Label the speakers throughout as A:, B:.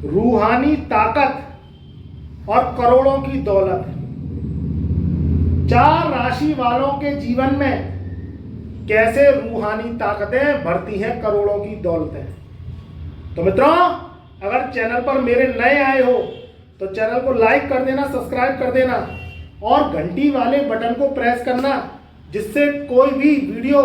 A: रूहानी ताकत और करोड़ों की दौलत। 4 राशि वालों के जीवन में कैसे रूहानी ताकतें बढ़ती हैं, करोड़ों की दौलतें। तो मित्रों, अगर चैनल पर मेरे नए आए हो तो चैनल को लाइक कर देना, सब्सक्राइब कर देना और घंटी वाले बटन को प्रेस करना, जिससे कोई भी वीडियो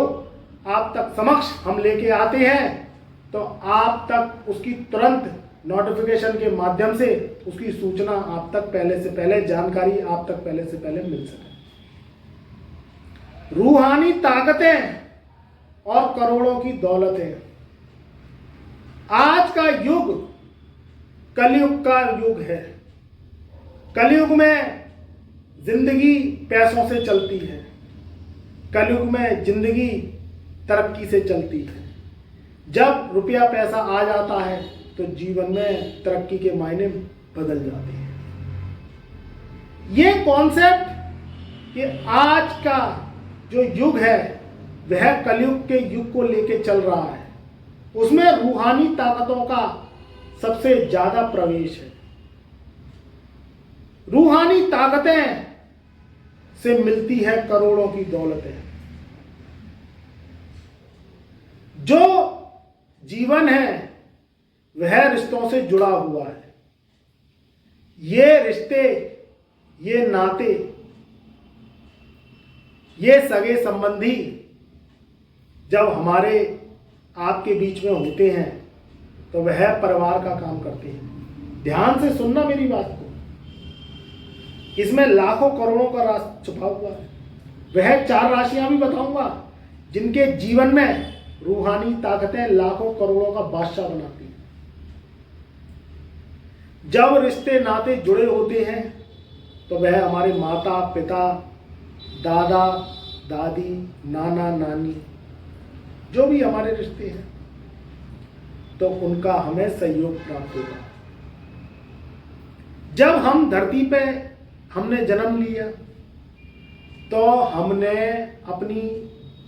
A: आप तक समक्ष हम लेके आते हैं तो आप तक उसकी तुरंत नोटिफिकेशन के माध्यम से उसकी सूचना आप तक पहले से पहले, जानकारी आप तक पहले से पहले मिल सके। रूहानी ताकतें और करोड़ों की दौलतें। आज का युग कलयुग का युग है। कलयुग में जिंदगी पैसों से चलती है। कलयुग में जिंदगी तरक्की से चलती है। जब रुपया पैसा आ जाता है तो जीवन में तरक्की के मायने बदल जाते हैं। ये कॉन्सेप्ट कि आज का जो युग है वह कलयुग के युग को लेके चल रहा है, उसमें रूहानी ताकतों का सबसे ज्यादा प्रवेश है। रूहानी ताकतें से मिलती है करोड़ों की दौलतें। जो जीवन है वह रिश्तों से जुड़ा हुआ है। ये रिश्ते, ये नाते, ये सगे संबंधी जब हमारे आपके बीच में होते हैं तो वह परिवार का काम करते हैं। ध्यान से सुनना मेरी बात को, इसमें लाखों करोड़ों का राज छुपा हुआ है। वह 4 राशियां भी बताऊंगा जिनके जीवन में रूहानी ताकतें लाखों करोड़ों का बादशाह बनाती हैं। जब रिश्ते नाते जुड़े होते हैं तो वह हमारे माता पिता, दादा दादी, नाना नानी, जो भी हमारे रिश्ते हैं, तो उनका हमें सहयोग प्राप्त होगा। जब हम धरती पे हमने जन्म लिया तो हमने अपनी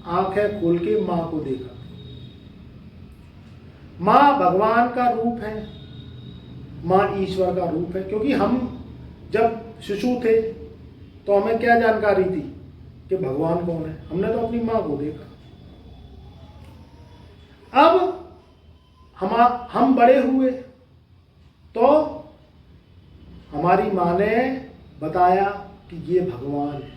A: आंखें खोल के मां को देखा। मां भगवान का रूप है, मां ईश्वर का रूप है। क्योंकि हम जब शिशु थे तो हमें क्या जानकारी थी कि भगवान कौन है? हमने तो अपनी मां को देखा। अब हम बड़े हुए तो हमारी मां ने बताया कि ये भगवान है,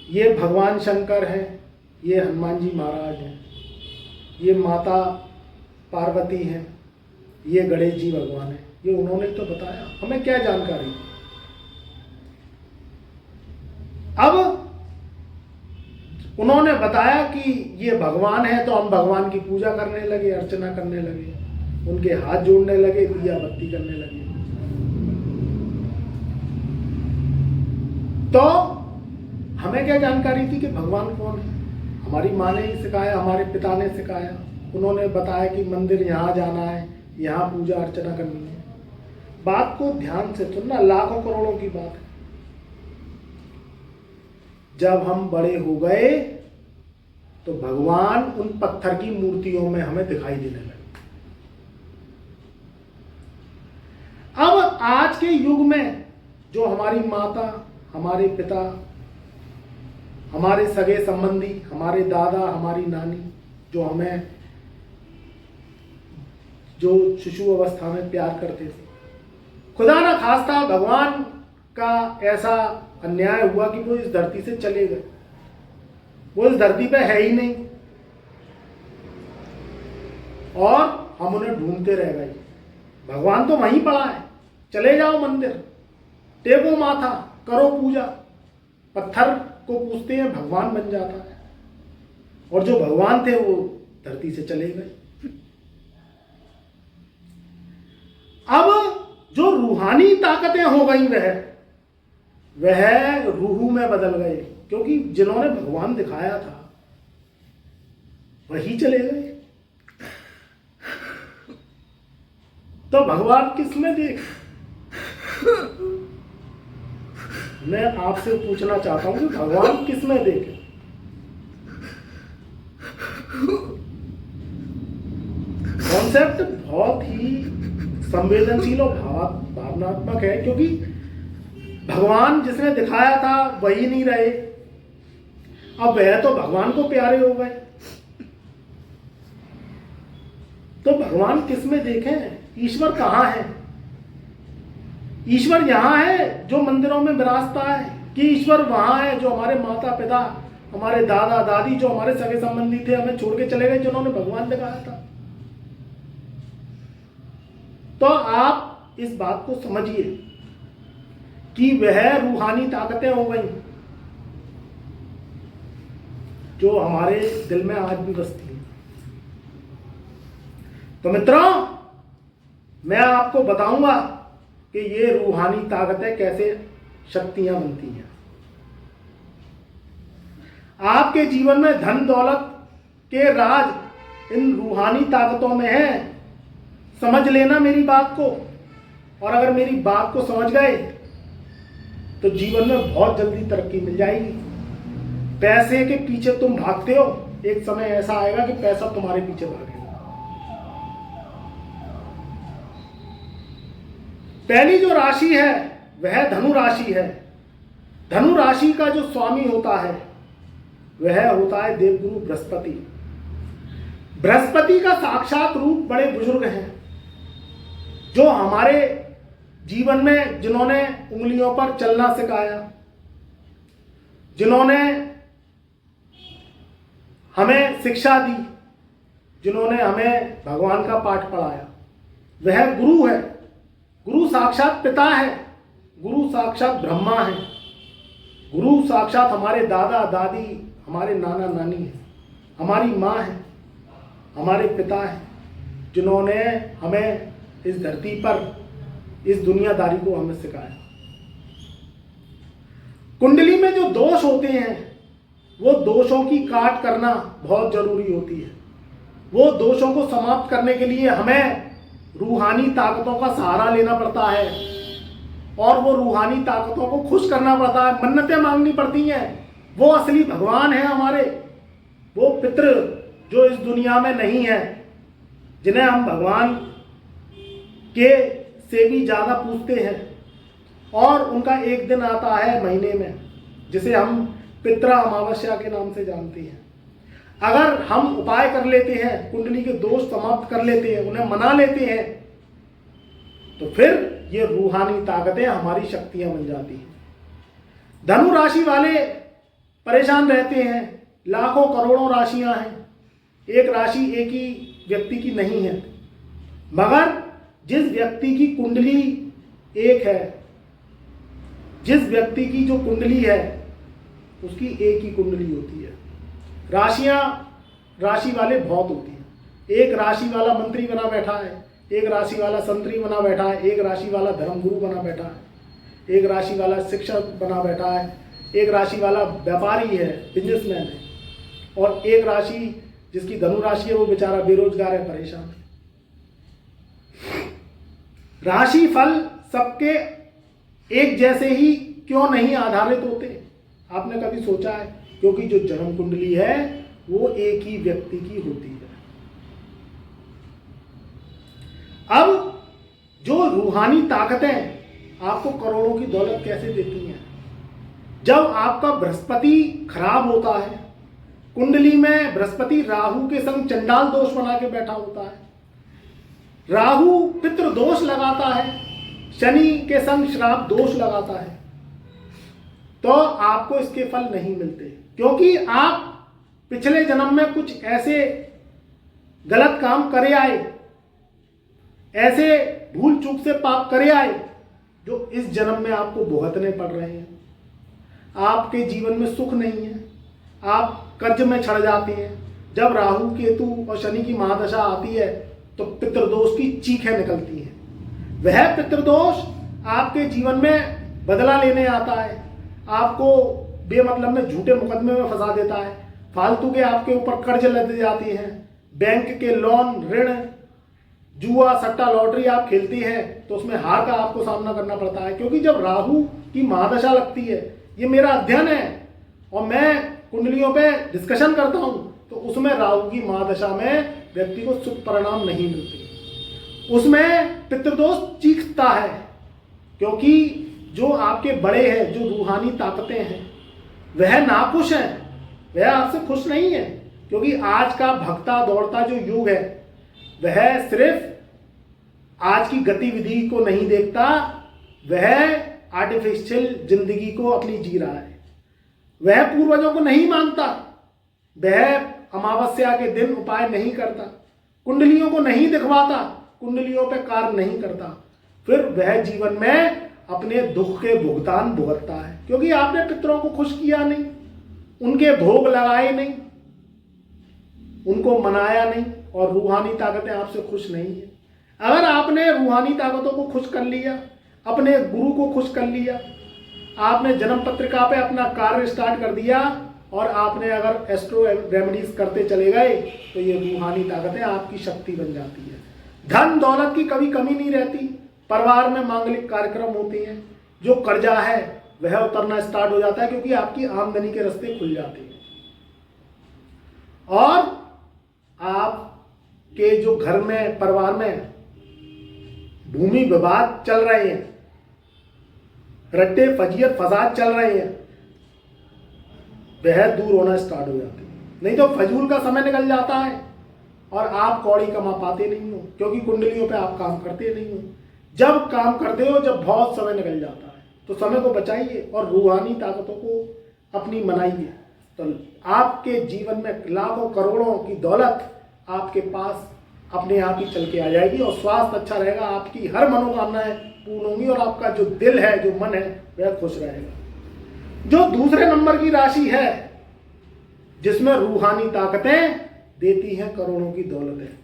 A: ये भगवान शंकर है, ये हनुमान जी महाराज हैं, ये माता पार्वती हैं, ये गणेश जी भगवान है। ये उन्होंने तो बताया, हमें क्या जानकारी। अब उन्होंने बताया कि ये भगवान है तो हम भगवान की पूजा करने लगे, अर्चना करने लगे, उनके हाथ जोड़ने लगे, दिया बत्ती करने लगे। तो हमें क्या जानकारी थी कि भगवान कौन है? हमारी माँ ने ही सिखाया, हमारे पिता ने सिखाया। उन्होंने बताया कि मंदिर यहाँ जाना है, यहाँ पूजा अर्चना करनी है। बात को ध्यान से सुनना, लाखों करोड़ों की बात है। जब हम बड़े हो गए तो भगवान उन पत्थर की मूर्तियों में हमें दिखाई देने लगे। अब आज के युग में जो हमारी माता, हमारे पिता, हमारे सगे संबंधी, हमारे दादा, हमारी नानी, जो हमें जो शिशु अवस्था में प्यार करते थे, खुदा ना खास्ता भगवान का ऐसा अन्याय हुआ कि वो इस धरती से चले गए। वो इस धरती पे है ही नहीं और हम उन्हें ढूंढते रह गए। भगवान तो वहीं पड़ा है, चले जाओ मंदिर, टेको माथा, करो पूजा। पत्थर को पूजते हैं, भगवान बन जाता है। और जो भगवान थे वो धरती से चले गए। अब जो रूहानी ताकतें हो गई वह रूह में बदल गए, क्योंकि जिन्होंने भगवान दिखाया था वही चले गए। तो भगवान किसमें देख? मैं आपसे पूछना चाहता हूं कि भगवान किसमें देखे? कॉन्सेप्ट बहुत ही संवेदनशील और भावनात्मक है, क्योंकि भगवान जिसने दिखाया था वही नहीं रहे, अब वह तो भगवान को प्यारे हो गए। तो भगवान किस में देखें? ईश्वर कहाँ है? ईश्वर यहाँ है जो मंदिरों में विराजता है, कि ईश्वर वहाँ है जो हमारे माता पिता, हमारे दादा दादी, जो हमारे सगे संबंधी थे, हमें छोड़ के चले गए, जिन्होंने भगवान दिखाया था। तो आप इस बात को समझिए कि वह रूहानी ताकतें हो गई जो हमारे दिल में आज भी बसती हैं। तो मित्रों, मैं आपको बताऊंगा कि ये रूहानी ताकतें कैसे शक्तियां बनती हैं। आपके जीवन में धन दौलत के राज इन रूहानी ताकतों में है। समझ लेना मेरी बात को, और अगर मेरी बात को समझ गए तो जीवन में बहुत जल्दी तरक्की मिल जाएगी। पैसे के पीछे तुम भागते हो, एक समय ऐसा आएगा कि पैसा तुम्हारे पीछे भागेगा। पहली जो राशि है वह धनु राशि है। धनु राशि का जो स्वामी होता है वह होता है देवगुरु बृहस्पति। बृहस्पति का साक्षात रूप बड़े बुजुर्ग हैं, जो हमारे जीवन में जिन्होंने उंगलियों पर चलना सिखाया, जिन्होंने हमें शिक्षा दी, जिन्होंने हमें भगवान का पाठ पढ़ाया, वह गुरु है। गुरु साक्षात पिता है, गुरु साक्षात ब्रह्मा है, गुरु साक्षात हमारे दादा दादी, हमारे नाना नानी है, हमारी माँ है, हमारे पिता है, जिन्होंने हमें इस धरती पर इस दुनियादारी को हमें सिखाया। कुंडली में जो दोष होते हैं वो दोषों की काट करना बहुत जरूरी होती है। वो दोषों को समाप्त करने के लिए हमें रूहानी ताकतों का सहारा लेना पड़ता है, और वो रूहानी ताकतों को खुश करना पड़ता है, मन्नतें मांगनी पड़ती हैं। वो असली भगवान है हमारे, वो पितृ जो इस दुनिया में नहीं है, जिन्हें हम भगवान के से भी ज़्यादा पूजते हैं। और उनका एक दिन आता है महीने में, जिसे हम पितृ अमावस्या के नाम से जानते हैं। अगर हम उपाय कर लेते हैं, कुंडली के दोष समाप्त कर लेते हैं, उन्हें मना लेते हैं, तो फिर ये रूहानी ताकतें हमारी शक्तियां बन जाती हैं। धनु राशि वाले परेशान रहते हैं। लाखों करोड़ों राशियां हैं, एक राशि एक ही व्यक्ति की नहीं है, मगर जिस व्यक्ति की कुंडली एक है, जिस व्यक्ति की जो कुंडली है उसकी एक ही कुंडली होती है। राशियां राशि वाले बहुत होती हैं। एक राशि वाला मंत्री बना बैठा है, एक राशि वाला संतरी बना बैठा है, एक राशि वाला धर्मगुरु बना बैठा है, एक राशि वाला शिक्षक बना बैठा है, एक राशि वाला व्यापारी है, बिजनेसमैन है, और एक राशि जिसकी धनु राशि है वो बेचारा बेरोजगार है, परेशान है। राशि फल सबके एक जैसे ही क्यों नहीं आधारित होते? आपने कभी सोचा है? क्योंकि जो जन्म कुंडली है वो एक ही व्यक्ति की होती है। अब जो रूहानी ताकतें आपको करोड़ों की दौलत कैसे देती हैं? जब आपका बृहस्पति खराब होता है, कुंडली में बृहस्पति राहु के संग चंडाल दोष बना के बैठा होता है, राहु पितृ दोष लगाता है, शनि के संग श्राप दोष लगाता है, तो आपको इसके फल नहीं मिलते, क्योंकि आप पिछले जन्म में कुछ ऐसे गलत काम करे आए, ऐसे भूल चूक से पाप करे आए जो इस जन्म में आपको भुगतने पड़ रहे हैं। आपके जीवन में सुख नहीं है, आप कर्ज में छड़ जाते हैं। जब राहु केतु और शनि की महादशा आती है तो पितृदोष की चीखें निकलती हैं। वह पितृदोष आपके जीवन में बदला लेने आता है, आपको बेमतलब में झूठे मुकदमे में फंसा देता है, फालतू के आपके ऊपर कर्ज लग जाते हैं, बैंक के लोन, ऋण, जुआ, सट्टा, लॉटरी आप खेलते हैं तो उसमें हार का आपको सामना करना पड़ता है। क्योंकि जब राहु की महादशा लगती है, ये मेरा अध्ययन है और मैं कुंडलियों पे डिस्कशन करता हूं, तो उसमें राहु की महादशा में व्यक्ति को शुभ परिणाम नहीं मिलते। उसमें पितृदोष चीखता है, क्योंकि जो आपके बड़े हैं, जो रूहानी ताकतें हैं, वह नाखुश हैं, वह आपसे खुश नहीं है। क्योंकि आज का भगता दौड़ता जो युग है, वह सिर्फ आज की गतिविधि को नहीं देखता, वह आर्टिफिशियल जिंदगी को अपनी जी रहा है। वह पूर्वजों को नहीं मानता, वह अमावस्या के दिन उपाय नहीं करता, कुंडलियों को नहीं दिखवाता, कुंडलियों पे कार्य नहीं करता, फिर वह जीवन में अपने दुख के भुगतान भुगतता है। क्योंकि आपने पितरों को खुश किया नहीं, उनके भोग लगाए नहीं, उनको मनाया नहीं, और रूहानी ताकतें आपसे खुश नहीं है। अगर आपने रूहानी ताकतों को खुश कर लिया, अपने गुरु को खुश कर लिया, आपने जन्म पत्रिका पे अपना कार्य स्टार्ट कर दिया, और आपने अगर एस्ट्रो रेमेडीज करते चले गए, तो ये रूहानी ताकतें आपकी शक्ति बन जाती है। धन दौलत की कभी कमी नहीं रहती, परिवार में मांगलिक कार्यक्रम होते हैं, जो कर्जा है वह उतरना स्टार्ट हो जाता है, क्योंकि आपकी आमदनी के रास्ते खुल जाते हैं। और आपके जो घर में, परिवार में भूमि विवाद चल रहे हैं, रट्टे फजीयत फसाद चल रहे हैं, वह दूर होना स्टार्ट हो जाते हैं। नहीं तो फजूल का समय निकल जाता है और आप कौड़ी कमा पाते नहीं हो, क्योंकि कुंडलियों पे आप काम करते नहीं हो। जब काम करते हो, जब बहुत समय निकल जाता है, तो समय को बचाइए और रूहानी ताकतों को अपनी मनाइए, तो आपके जीवन में लाखों करोड़ों की दौलत आपके पास अपने आप ही चल के आ जाएगी, और स्वास्थ्य अच्छा रहेगा, आपकी हर मनोकामनाएं पूर्ण होंगी, और आपका जो दिल है, जो मन है, वह खुश रहेगा। जो दूसरे नंबर की राशि है, जिसमें रूहानी ताकतें देती हैं करोड़ों की दौलतें,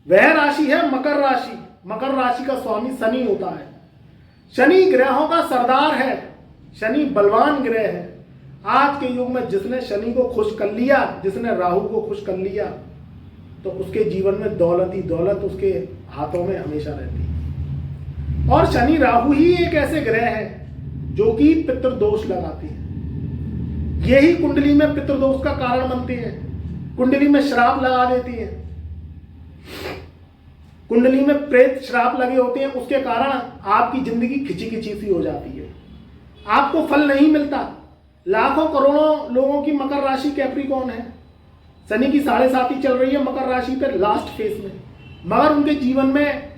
A: वह राशि है मकर राशि। मकर राशि का स्वामी शनि होता है। शनि ग्रहों का सरदार है, शनि बलवान ग्रह है। आज के युग में जिसने शनि को खुश कर लिया, जिसने राहु को खुश कर लिया, तो उसके जीवन में दौलत ही दौलत उसके हाथों में हमेशा रहती है। और शनि राहु ही एक ऐसे ग्रह है जो कि पितृदोष लगाते हैं। यही कुंडली में पितृदोष का कारण बनते हैं, कुंडली में श्राप लगा देती है, कुंडली में प्रेत श्राप लगे होते हैं, उसके कारण आपकी जिंदगी खिंची खिंची सी हो जाती है, आपको फल नहीं मिलता। लाखों करोड़ों लोगों की मकर राशि कैप्रिकॉर्न है, शनि की 7.5 चल रही है मकर राशि पर लास्ट फेज में, मगर उनके जीवन में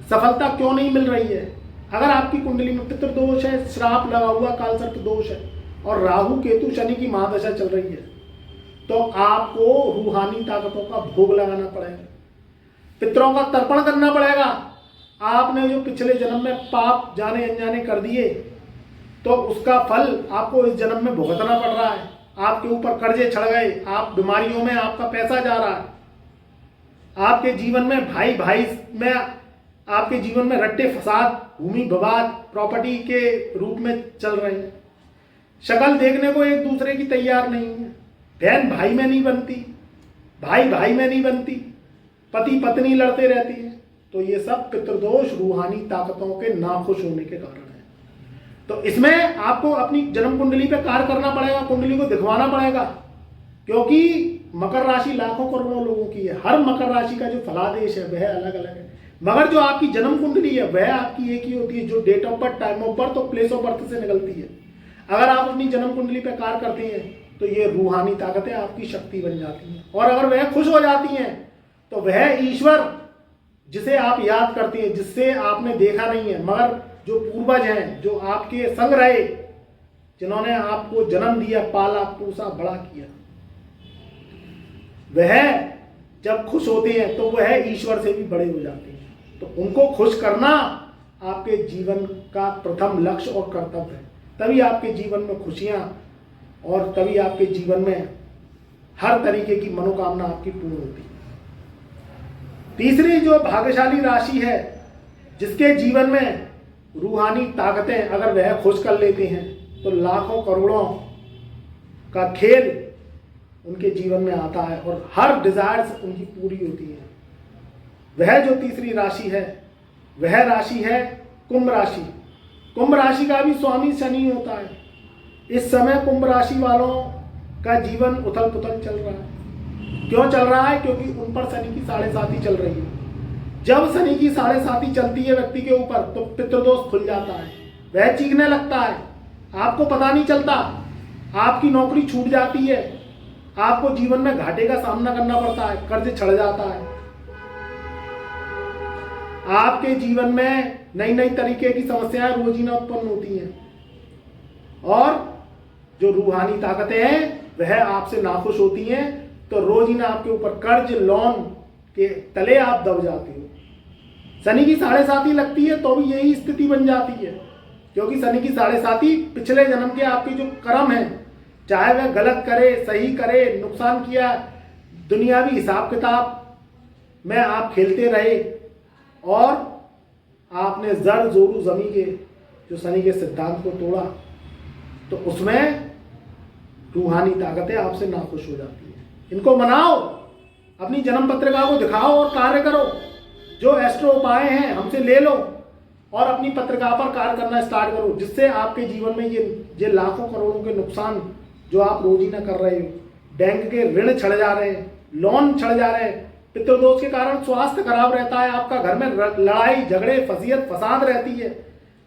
A: सफलता क्यों नहीं मिल रही है? अगर आपकी कुंडली में पितृदोष है, श्राप लगा हुआ, कालसर्प दोष है, और राहु केतु शनि की महादशा चल रही है, तो आपको रूहानी ताकतों का भोग लगाना पड़ेगा, पितरों का तर्पण करना पड़ेगा। आपने जो पिछले जन्म में पाप जाने अनजाने कर दिए, तो उसका फल आपको इस जन्म में भुगतना पड़ रहा है। आपके ऊपर कर्जे चढ़ गए, आप बीमारियों में, आपका पैसा जा रहा है, आपके जीवन में भाई भाई में, आपके जीवन में रट्टे फसाद, भूमि विवाद, प्रॉपर्टी के रूप में चल रहे हैं। शक्ल देखने को एक दूसरे की तैयार नहीं है, बहन भाई में नहीं बनती, भाई भाई में नहीं बनती, पति पत्नी लड़ते रहती है। तो ये सब पितृदोष, रूहानी ताकतों के नाखुश होने के कारण है। तो इसमें आपको अपनी जन्म कुंडली पे कार्य करना पड़ेगा, कुंडली को दिखवाना पड़ेगा, क्योंकि मकर राशि लाखों करोड़ों लोगों की है। हर मकर राशि का जो फलादेश है वह अलग अलग है, मगर जो आपकी जन्म कुंडली है वह आपकी एक ही होती है, जो date of birth, time of birth और प्लेस ऑफ बर्थ से निकलती है। अगर आप अपनी जन्म कुंडली पे कार्य करते हैं, तो ये रूहानी ताकतें आपकी शक्ति बन जाती हैं, और अगर वह खुश हो जाती हैं, तो वह ईश्वर जिसे आप याद करते हैं, जिससे आपने देखा नहीं है, मगर जो पूर्वज हैं, जो आपके संग रहे, जिन्होंने आपको जन्म दिया, पाला पोसा बड़ा किया, वह जब खुश होते हैं तो वह ईश्वर से भी बड़े हो जाते हैं। तो उनको खुश करना आपके जीवन का प्रथम लक्ष्य और कर्तव्य है। तभी आपके जीवन में खुशियां, और तभी आपके जीवन में हर तरीके की मनोकामना आपकी पूर्ण होती है। तीसरी जो भाग्यशाली राशि है, जिसके जीवन में रूहानी ताकतें अगर वह खुश कर लेते हैं, तो लाखों करोड़ों का खेल उनके जीवन में आता है, और हर डिजायर्स उनकी पूरी होती है। वह जो तीसरी राशि है, वह राशि है कुंभ राशि। कुंभ राशि का भी स्वामी शनि होता है। इस समय कुंभ राशि वालों का जीवन उथल पुथल चल रहा है। क्यों चल रहा है? क्योंकि उन पर शनि की 7.5 चल रही है। जब शनि की 7.5 चलती है व्यक्ति के ऊपर तो पितृदोष खुल जाता है, वह चीखने लगता है, आपको पता नहीं चलता, आपकी नौकरी छूट जाती है, आपको जीवन में घाटे का सामना करना पड़ता है, कर्ज चढ़ जाता है, आपके जीवन में नई नई तरीके की समस्याएं रोजीना उत्पन्न होती हैं और जो रूहानी ताकतें हैं वह आपसे नाखुश होती हैं, तो रोजीना आपके ऊपर कर्ज लोन के तले आप दब जाते हो। शनि की 7.5 लगती है तो भी यही स्थिति बन जाती है, क्योंकि शनि की 7.5 पिछले जन्म के आपके जो कर्म हैं, चाहे वह गलत करे सही करे, नुकसान किया, दुनियावी हिसाब किताब में आप खेलते रहे और आपने जर जोरू जमी के जो शनि के सिद्धांत को तोड़ा, तो उसमें रूहानी ताकतें आपसे नाखुश हो जाती हैं। इनको मनाओ, अपनी जन्म पत्रिका को दिखाओ और कार्य करो। जो एस्ट्रो उपाय हैं हमसे ले लो और अपनी पत्रिका पर कार्य करना स्टार्ट करो, जिससे आपके जीवन में ये लाखों करोड़ों के नुकसान जो आप रोजीना कर रहे हो, बैंक के ऋण छड़ जा रहे हैं, लोन छड़ जा रहे हैं, पितृदोष के कारण स्वास्थ्य खराब रहता है, आपका घर में लड़ाई झगड़े फसीयत फसाद रहती है,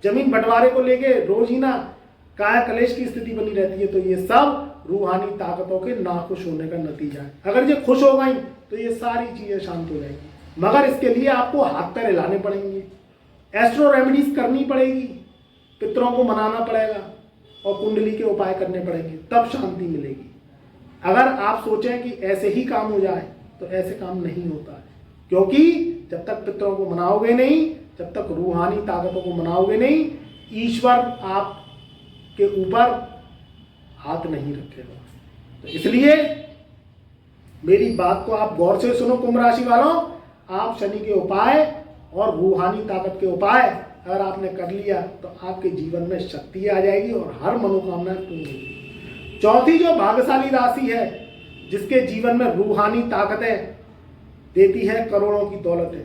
A: जमीन बंटवारे को लेके रोजीना काया कलेश की स्थिति बनी रहती है, तो ये सब रूहानी ताकतों के नाखुश होने का नतीजा है। अगर ये खुश हो गई तो ये सारी चीजें शांत हो जाएंगी, मगर इसके लिए आपको हाथ पैर हिलाने पड़ेंगे, एस्ट्रो रेमेडीज करनी पड़ेगी, पितरों को मनाना पड़ेगा और कुंडली के उपाय करने पड़ेंगे, तब शांति मिलेगी। अगर आप सोचें कि ऐसे ही काम हो जाए तो ऐसे काम नहीं होता है, क्योंकि जब तक पितरों को मनाओगे नहीं, जब तक रूहानी ताकतों को मनाओगे नहीं, ईश्वर आपके ऊपर हाथ नहीं रखेगा। तो इसलिए मेरी बात को आप गौर से सुनो कुंभ राशि वालों, आप शनि के उपाय और रूहानी ताकत के उपाय अगर आपने कर लिया तो आपके जीवन में शक्ति आ जाएगी और हर मनोकामना पूर्ण होगी। चौथी जो भाग्यशाली राशि है जिसके जीवन में रूहानी ताकतें देती है करोड़ों की दौलतें,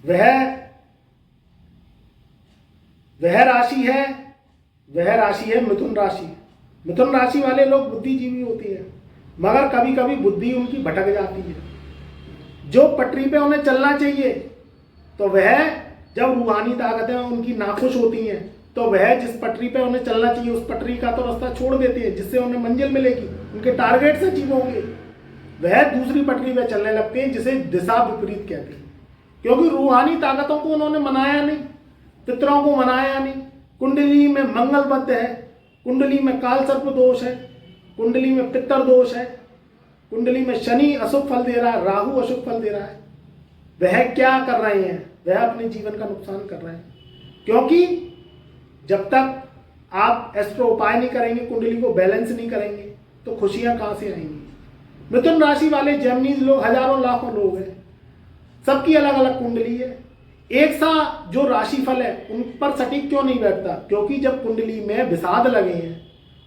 A: वह राशि है मिथुन राशि। मिथुन राशि वाले लोग बुद्धिजीवी होते हैं, मगर कभी कभी बुद्धि उनकी भटक जाती है। जो पटरी पे उन्हें चलना चाहिए तो वह जब रूहानी ताकतें उनकी नाखुश होती हैं तो वह जिस पटरी पे उन्हें चलना चाहिए उस पटरी का तो रास्ता छोड़ देते हैं, जिससे उन्हें मंजिल मिलेगी, उनके टारगेट से अचीव होंगे, वह दूसरी पटरी पे चलने लगते हैं जिसे दिशा विपरीत कहते हैं, क्योंकि रूहानी ताकतों को उन्होंने मनाया नहीं, पितरों को मनाया नहीं। कुंडली में मंगलबद्ध है, कुंडली में काल सर्प दोष है, कुंडली में पितर दोष है, कुंडली में शनि अशुभ फल दे रहा है, राहु अशुभ फल दे रहा है। वह क्या कर रहे हैं? वह अपने जीवन का नुकसान कर रहे हैं, क्योंकि जब तक आप एस्ट्रो उपाय नहीं करेंगे, कुंडली को बैलेंस नहीं करेंगे, तो खुशियां कहां से आएंगी। मिथुन राशि वाले जेमिनीज लोग हजारों लाखों लोग हैं, सबकी अलग अलग कुंडली है, एक सा जो राशिफल है उन पर सटीक क्यों नहीं बैठता? क्योंकि जब कुंडली में विषाद लगे हैं,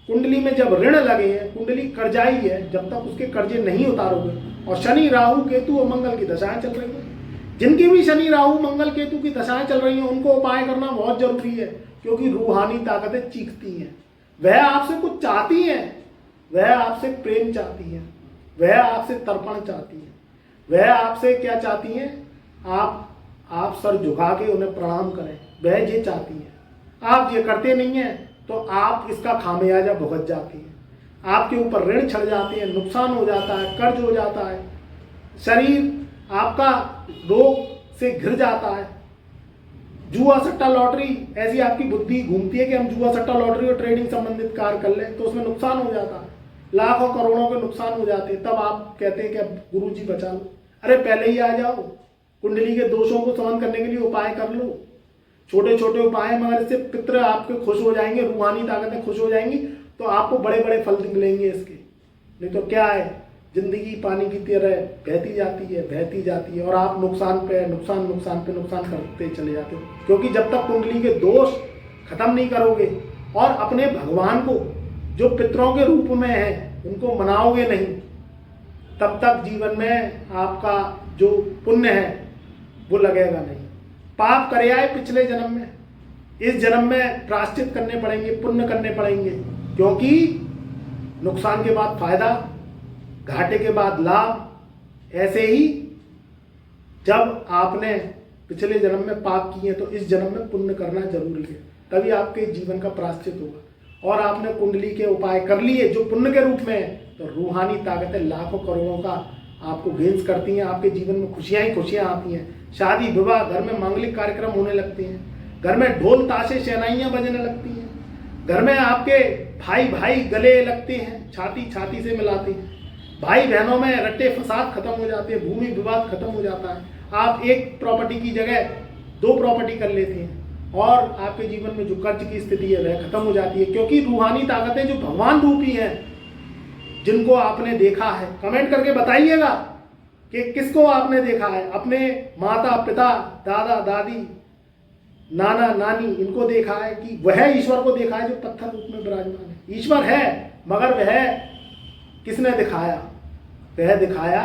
A: कुंडली में जब ऋण लगे हैं, कुंडली कर्जाई है, जब तक उसके कर्जे नहीं उतारोगे, और शनि राहु केतु और मंगल की दशाएं चल रही हैं, जिनकी भी शनि राहु मंगल केतु की दशाएं चल रही हैं उनको उपाय करना बहुत जरूरी है, क्योंकि रूहानी ताकतें चीखती हैं, वह आपसे कुछ चाहती हैं, वह आपसे प्रेम चाहती हैं, वह आपसे तर्पण चाहती हैं, वह आपसे क्या चाहती हैं? आप सर झुका के उन्हें प्रणाम करें, वह ये चाहती हैं। आप ये करते नहीं हैं तो आप इसका खामियाजा भुगत जाती हैं, आपके ऊपर ऋण छड़ जाते हैं, नुकसान हो जाता है, कर्ज हो जाता है, शरीर आपका रोग से घिर जाता है, जुआ सट्टा लॉटरी, ऐसी आपकी बुद्धि घूमती है कि हम जुआ सट्टा लॉटरी और ट्रेडिंग संबंधित कार्य कर लें तो उसमें नुकसान हो जाता है, लाखों करोड़ों के नुकसान हो जाते हैं। तब आप कहते हैं कि अब गुरु जी बचा लो। अरे पहले ही आ जाओ, कुंडली के दोषों को समाप्त करने के लिए उपाय कर लो, छोटे छोटे उपाय, मगर इससे पितर आपके खुश हो जाएंगे, रूहानी ताकतें खुश हो जाएंगी, तो आपको बड़े बड़े फल मिलेंगे इसके। नहीं तो क्या है, जिंदगी पानी की तरह बहती जाती है और आप नुकसान पे नुकसान करते चले जाते हो, क्योंकि जब तक कुंडली के दोष खत्म नहीं करोगे और अपने भगवान को जो पितरों के रूप में है उनको मनाओगे नहीं, तब तक जीवन में आपका जो पुण्य है वो लगेगा नहीं। पाप करे आए पिछले जन्म में, इस जन्म में प्रायश्चित करने पड़ेंगे, पुण्य करने पड़ेंगे, क्योंकि नुकसान के बाद फायदा, घाटे के बाद लाभ, ऐसे ही जब आपने पिछले जन्म में पाप किए तो इस जन्म में पुण्य करना जरूरी है, तभी आपके जीवन का प्रायश्चित होगा। और आपने कुंडली के उपाय कर लिए जो पुण्य के रूप में है, तो रूहानी ताकतें लाखों करोड़ों का आपको गेंस करती हैं। आपके जीवन में खुशियां ही खुशियां आती हैं। शादी विवाह, घर में मांगलिक कार्यक्रम होने लगते हैं, घर में ढोल ताशे शहनाइयां बजने लगती हैं, घर में आपके भाई भाई गले लगते हैं, छाती छाती से मिलाते हैं, भाई बहनों में रट्टे फसाद खत्म हो जाते हैं, भूमि विवाद खत्म हो जाता है। आप एक प्रॉपर्टी की जगह 2 प्रॉपर्टी कर लेते हैं और आपके जीवन में जो कर्ज की स्थिति है वह खत्म हो जाती है, क्योंकि रूहानी ताकतें जो भगवान रूपी हैं, जिनको आपने देखा है, कमेंट करके बताइएगा कि किसको आपने देखा है। अपने माता पिता, दादा दादी, नाना नानी, इनको देखा है कि वह ईश्वर को देखा है जो पत्थर रूप में विराजमान है। ईश्वर है, मगर वह किसने दिखाया? वह दिखाया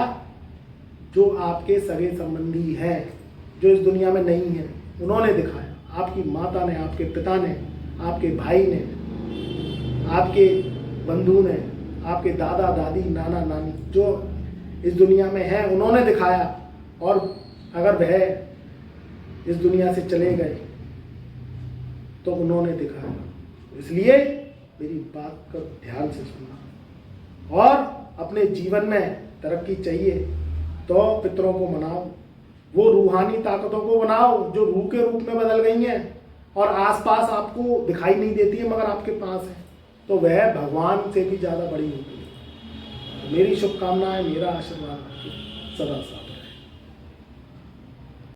A: जो आपके सगे संबंधी हैं, जो इस दुनिया में नहीं है, उन्होंने दिखाया। आपकी माता ने, आपके पिता ने, आपके भाई ने, आपके बंधु ने, आपके दादा दादी, नाना नानी, जो इस दुनिया में है, उन्होंने दिखाया। और अगर वह इस दुनिया से चले गए तो उन्होंने दिखाया। इसलिए मेरी बात को ध्यान से सुनना और अपने जीवन में तरक्की चाहिए तो पितरों को मनाओ, वो रूहानी ताकतों को बनाओ जो रूह के रूप में बदल गई हैं और आसपास आपको दिखाई नहीं देती है मगर आपके पास है, तो वह भगवान से भी ज़्यादा बड़ी होती है। मेरी शुभकामनाएं, मेरा आशीर्वाद सदा सदा।